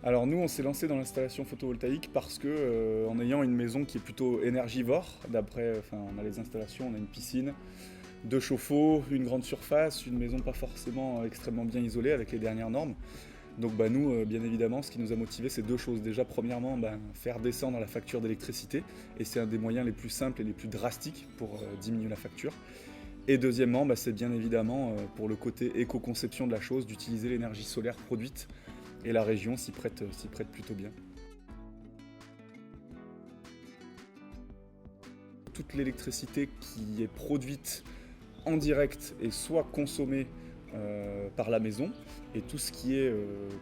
Alors nous, on s'est lancé dans l'installation photovoltaïque parce que, en ayant une maison qui est plutôt énergivore, on a les installations, on a une piscine, deux chauffe-eau, une grande surface, une maison pas forcément extrêmement bien isolée avec les dernières normes. Donc nous, bien évidemment, ce qui nous a motivés, c'est deux choses. Déjà, premièrement, faire descendre la facture d'électricité, et c'est un des moyens les plus simples et les plus drastiques pour diminuer la facture. Et deuxièmement, c'est bien évidemment, pour le côté éco-conception de la chose, d'utiliser l'énergie solaire produite, et la région s'y prête plutôt bien. Toute l'électricité qui est produite en direct est soit consommée par la maison, et tout ce qui est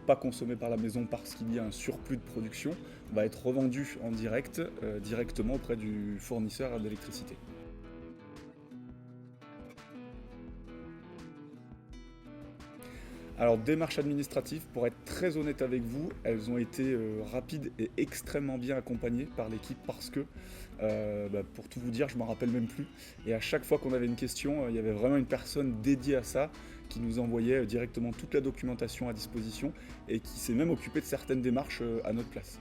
pas consommé par la maison parce qu'il y a un surplus de production va être revendu en direct directement auprès du fournisseur d'électricité. Alors, démarches administratives, pour être très honnête avec vous, elles ont été rapides et extrêmement bien accompagnées par l'équipe parce que, pour tout vous dire, je m'en rappelle même plus. Et à chaque fois qu'on avait une question, il y avait vraiment une personne dédiée à ça qui nous envoyait directement toute la documentation à disposition et qui s'est même occupé de certaines démarches à notre place.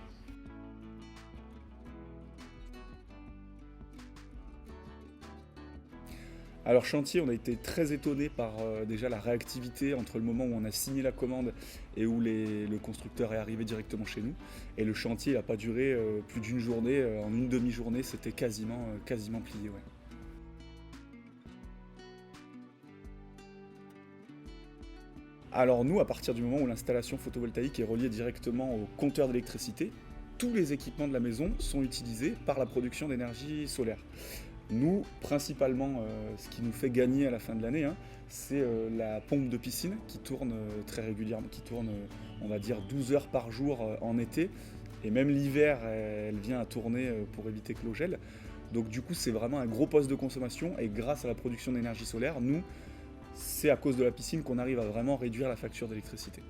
Alors chantier, on a été très étonné par déjà la réactivité entre le moment où on a signé la commande et où le constructeur est arrivé directement chez nous. Et le chantier n'a pas duré plus d'une journée, en une demi-journée, c'était quasiment plié. Ouais. Alors nous, à partir du moment où l'installation photovoltaïque est reliée directement au compteur d'électricité, tous les équipements de la maison sont utilisés par la production d'énergie solaire. Nous, principalement, ce qui nous fait gagner à la fin de l'année, c'est la pompe de piscine qui tourne très régulièrement, qui tourne, on va dire, 12 heures par jour en été. Et même l'hiver, elle vient à tourner pour éviter que l'eau gèle. Donc du coup, c'est vraiment un gros poste de consommation. Et grâce à la production d'énergie solaire, nous, c'est à cause de la piscine qu'on arrive à vraiment réduire la facture d'électricité.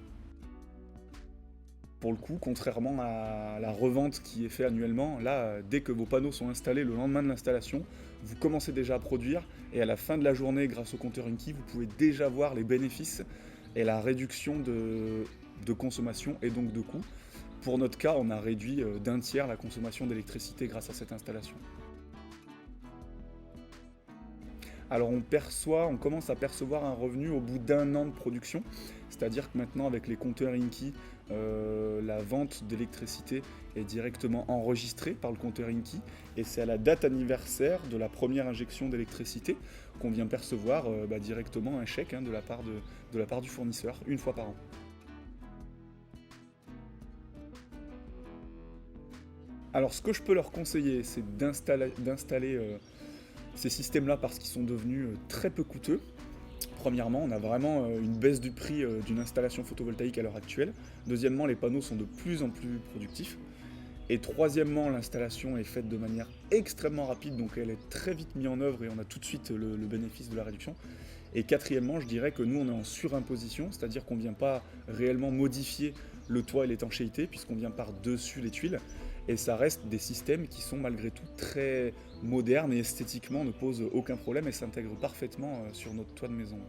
Pour le coup, contrairement à la revente qui est faite annuellement, là, dès que vos panneaux sont installés le lendemain de l'installation, vous commencez déjà à produire et à la fin de la journée, grâce au compteur Inky, vous pouvez déjà voir les bénéfices et la réduction de consommation et donc de coûts. Pour notre cas, on a réduit d'un tiers la consommation d'électricité grâce à cette installation. Alors on commence à percevoir un revenu au bout d'un an de production, c'est-à-dire que maintenant avec les compteurs Inky, la vente d'électricité est directement enregistrée par le compteur Inky et c'est à la date anniversaire de la première injection d'électricité qu'on vient percevoir directement un chèque de la part du fournisseur, une fois par an. Alors ce que je peux leur conseiller, c'est d'installer ces systèmes-là parce qu'ils sont devenus très peu coûteux. Premièrement, on a vraiment une baisse du prix d'une installation photovoltaïque à l'heure actuelle. Deuxièmement, les panneaux sont de plus en plus productifs. Et troisièmement, l'installation est faite de manière extrêmement rapide, donc elle est très vite mise en œuvre et on a tout de suite le bénéfice de la réduction. Et quatrièmement, je dirais que nous, on est en surimposition, c'est-à-dire qu'on ne vient pas réellement modifier le toit et l'étanchéité, puisqu'on vient par-dessus les tuiles. Et ça reste des systèmes qui sont malgré tout très modernes et esthétiquement ne posent aucun problème et s'intègrent parfaitement sur notre toit de maison.